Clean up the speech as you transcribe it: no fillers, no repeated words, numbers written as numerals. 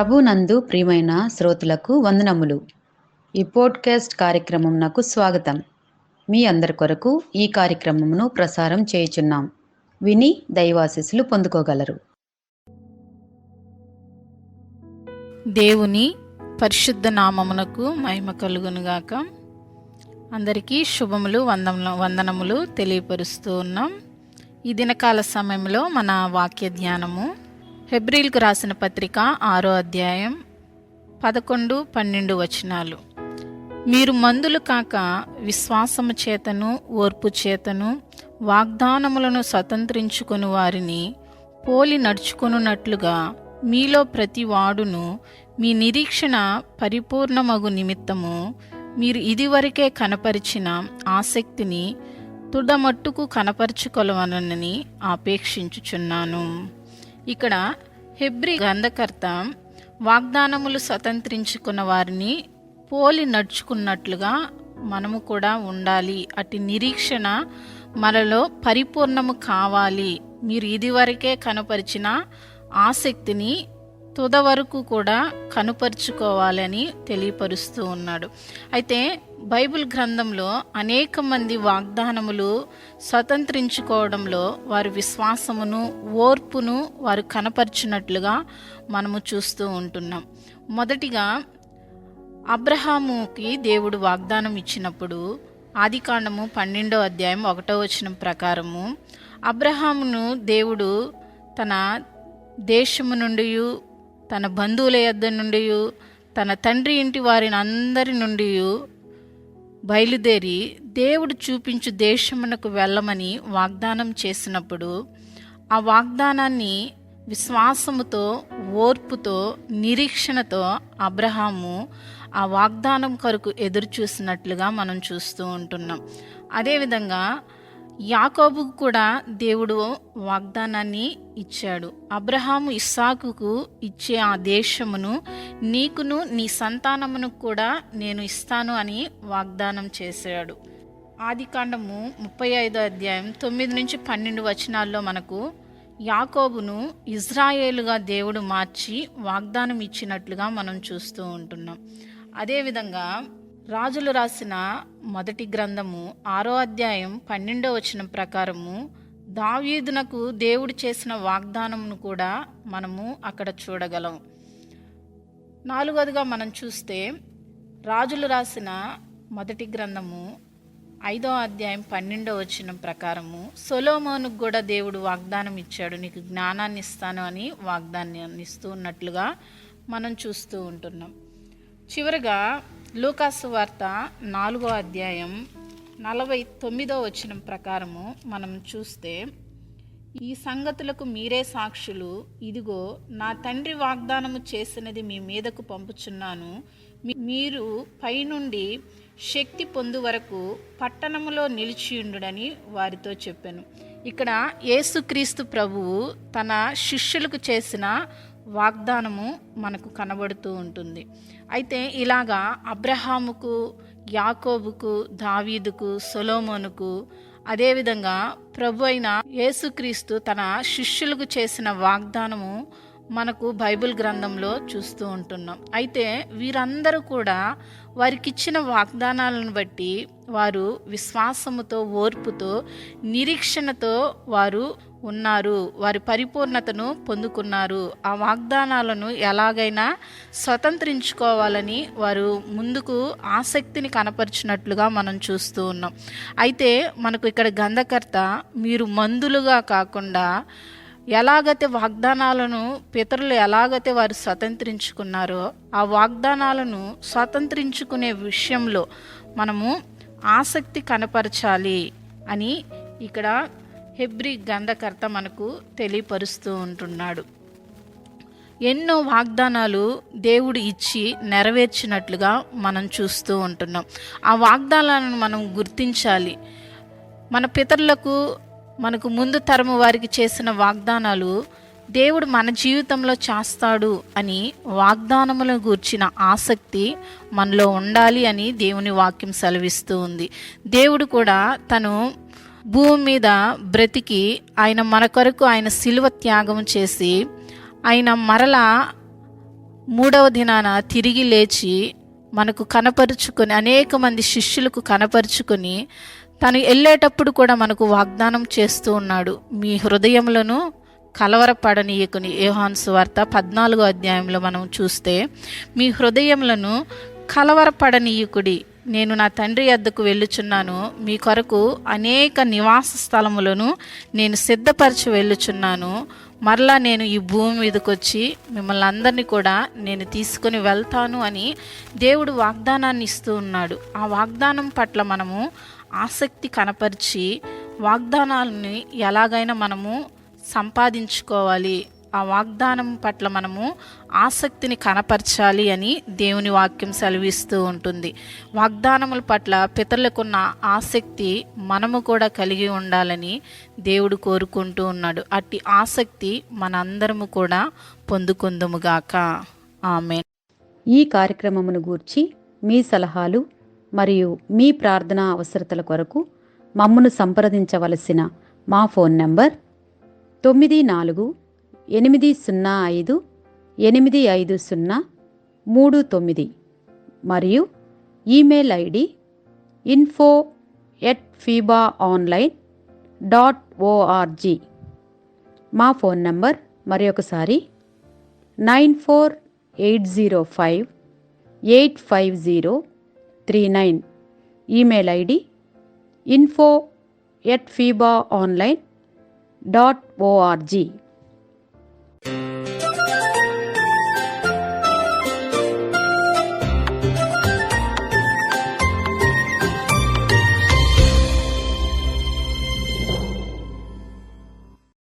ప్రభునందు ప్రియమైన శ్రోతలకు వందనములు. ఈ పోడ్కాస్ట్ కార్యక్రమం నాకు స్వాగతం. మీ అందరి కొరకు ఈ కార్యక్రమమును ప్రసారం చేయుచున్నాం. విని దైవాశీస్సులు పొందుకోగలరు. దేవుని పరిశుద్ధ నామమునకు మహిమ కలుగునుగాక. అందరికీ శుభములు వందనములు తెలియపరుస్తూ ఉన్నాం. ఈ దినకాల సమయంలో మన వాక్య ధ్యానము హెబ్రీలకు రాసిన పత్రిక 6వ అధ్యాయం 11-12 వచనాలు. మీరు మందులు కాక విశ్వాసము చేతను ఓర్పు చేతను వాగ్దానములను స్వతంత్రించుకొని వారిని పోలి నడుచుకొనున్నట్లుగా మీలో ప్రతి వాడును మీ నిరీక్షణ పరిపూర్ణమగు నిమిత్తము మీరు ఇదివరకే కనపరిచిన ఆసక్తిని తుదమట్టుకు కనపరుచుకొలవనని ఆపేక్షించుచున్నాను. ఇక్కడ హెబ్రీ గ్రంథకర్త వాగ్దానములు స్వతంత్రించుకున్న వారిని పోలి నడుచుకున్నట్లుగా మనము కూడా ఉండాలి. అటు నిరీక్షణ మనలో పరిపూర్ణము కావాలి. మీరు ఇదివరకే కనపరిచిన ఆసక్తిని తుద వరకు కూడా కనుపరుచుకోవాలని తెలియపరుస్తూ ఉన్నాడు. అయితే బైబిల్ గ్రంథంలో అనేక మంది వాగ్దానములు స్వతంత్రించుకోవడంలో వారి విశ్వాసమును ఓర్పును వారు కనపరిచినట్లుగా మనము చూస్తూ ఉంటున్నాం. మొదటిగా అబ్రహాముకి దేవుడు వాగ్దానం ఇచ్చినప్పుడు ఆదికాండము 12వ అధ్యాయం 1వ వచనం ప్రకారము అబ్రహామును దేవుడు తన దేశము నుండి, తన బంధువుల యొద్ద నుండి, తన తండ్రి ఇంటి వారిని అందరి నుండి బయలుదేరి దేవుడు చూపించు దేశమునకు వెళ్ళమని వాగ్దానం చేసినప్పుడు ఆ వాగ్దానాన్ని విశ్వాసముతో ఓర్పుతో నిరీక్షణతో అబ్రహాము ఆ వాగ్దానం కొరకు ఎదురు చూసినట్లుగా మనం చూస్తూ ఉంటున్నాం. అదేవిధంగా యాకోబుకు కూడా దేవుడు వాగ్దానాన్ని ఇచ్చాడు. అబ్రహాము ఇస్సాకుకు ఇచ్చే ఆ దేశమును నీకును నీ సంతానమును కూడా నేను ఇస్తాను అని వాగ్దానం చేశాడు. ఆదికాండము 35వ అధ్యాయం 9-12 వచనాల్లో మనకు యాకోబును ఇజ్రాయేలుగా దేవుడు మార్చి వాగ్దానం ఇచ్చినట్లుగా మనం చూస్తూ ఉంటున్నాం. అదేవిధంగా రాజులు రాసిన మొదటి గ్రంథము 6వ అధ్యాయం 12వ వచనం ప్రకారము దావీదునకు దేవుడు చేసిన వాగ్దానమును కూడా మనము అక్కడ చూడగలం. 4వదిగా మనం చూస్తే రాజులు రాసిన మొదటి గ్రంథము 5వ అధ్యాయం 12వ వచనం ప్రకారము సొలొమోనుకు కూడా దేవుడు వాగ్దానం ఇచ్చాడు, నీకు జ్ఞానాన్ని ఇస్తాను అని వాగ్దానాన్ని ఇస్తూ ఉన్నట్లుగా మనం చూస్తూ ఉంటున్నాం. చివరగా లూకాసు వార్త 4వ అధ్యాయం 49వ వచనం ప్రకారము మనం చూస్తే ఈ సంగతులకు మీరే సాక్షులు, ఇదిగో నా తండ్రి వాగ్దానము చేసినది మీ మీదకు పంపుచున్నాను, మీరు పైనుండి శక్తి పొందు వరకు పట్టణములో నిలిచియుండుడని వారితో చెప్పాను. ఇక్కడ యేసుక్రీస్తు ప్రభువు తన శిష్యులకు చేసిన వాగ్దానము మనకు కనబడుతూ ఉంటుంది. అయితే ఇలాగా అబ్రహాముకు, యాకోబుకు, దావీదుకు, సొలొమోనుకు, అదేవిధంగా ప్రభు అయిన యేసుక్రీస్తు తన శిష్యులకు చేసిన వాగ్దానము మనకు బైబిల్ గ్రంథంలో చూస్తూ ఉంటున్నాం. అయితే వీరందరూ కూడా వారికిచ్చిన వాగ్దానాలను బట్టి వారు విశ్వాసముతో ఓర్పుతో నిరీక్షణతో వారు ఉన్నారు, వారి పరిపూర్ణతను పొందుకున్నారు. ఆ వాగ్దానాలను ఎలాగైనా స్వతంత్రించుకోవాలని వారు ముందుకు ఆసక్తిని కనపరిచినట్లుగా మనం చూస్తూ ఉన్నాం. అయితే మనకు ఇక్కడ గ్రంథకర్త మీరు మందులుగా కాకుండా ఎలాగైతే వాగ్దానాలను పితరులు ఎలాగైతే వారు స్వతంత్రించుకున్నారో ఆ వాగ్దానాలను స్వతంత్రించుకునే విషయంలో మనము ఆసక్తి కనపరచాలి అని ఇక్కడ హెబ్రీ గ్రంథకర్త మనకు తెలియపరుస్తూ ఉంటున్నాడు. ఎన్నో వాగ్దానాలు దేవుడు ఇచ్చి నెరవేర్చినట్లుగా మనం చూస్తూ ఉంటున్నాం. ఆ వాగ్దానాలను మనం గుర్తించాలి. మన పితరులకు మనకు ముందు తరము వారికి చేసిన వాగ్దానాలు దేవుడు మన జీవితంలో చేస్తాడు అని వాగ్దానములను గూర్చిన ఆసక్తి మనలో ఉండాలి అని దేవుని వాక్యం సెలవిస్తూ ఉంది. దేవుడు కూడా తను భూమి మీద బ్రతికి ఆయన మన కొరకు ఆయన శిలువ త్యాగం చేసి ఆయన మరలా మూడవ దినాన తిరిగి లేచి మనకు కనపరుచుకొని, అనేక మంది శిష్యులకు కనపరుచుకొని, తను వెళ్ళేటప్పుడు కూడా మనకు వాగ్దానం చేస్తూ ఉన్నాడు. మీ హృదయములను కలవరపడనీయకుని. యోహాను సువార్త 14వ అధ్యాయంలో మనం చూస్తే, మీ హృదయములను కలవరపడనీయకుడి, నేను నా తండ్రి యొద్దకు వెళ్ళుచున్నాను, మీ కొరకు అనేక నివాస స్థలములను నేను సిద్ధపరచి వెళ్ళుచున్నాను, మరలా నేను ఈ భూమి మీదకి వచ్చి మిమ్మల్ని అందరినీ కూడా నేను తీసుకొని వెళ్తాను అని దేవుడు వాగ్దానాన్ని ఇస్తూ ఉన్నాడు. ఆ వాగ్దానం పట్ల మనము ఆసక్తి కనపరిచి వాగ్దానాలని ఎలాగైనా మనము సంపాదించుకోవాలి, ఆ వాగ్దానం పట్ల మనము ఆసక్తిని కనపరచాలి అని దేవుని వాక్యం సెలవిస్తూ ఉంటుంది. వాగ్దానముల పట్ల పితరులకున్న ఆసక్తి మనము కూడా కలిగి ఉండాలని దేవుడు కోరుకుంటూ ఉన్నాడు. అట్టి ఆసక్తి మనందరము కూడా పొందుకుందుముగాక. ఆమేన్. ఈ కార్యక్రమమును గూర్చి మీ సలహాలు మరియు మీ ప్రార్థనా అవసరతల కొరకు మమ్మను సంప్రదించవలసిన మా ఫోన్ నంబర్ 948585085039 మరియు ఈమెయిల్ ఐడి info@fibaonline.org. మా ఫోన్ నంబర్ మరొకసారి 9480585039. Email ID info@fibaonline.org.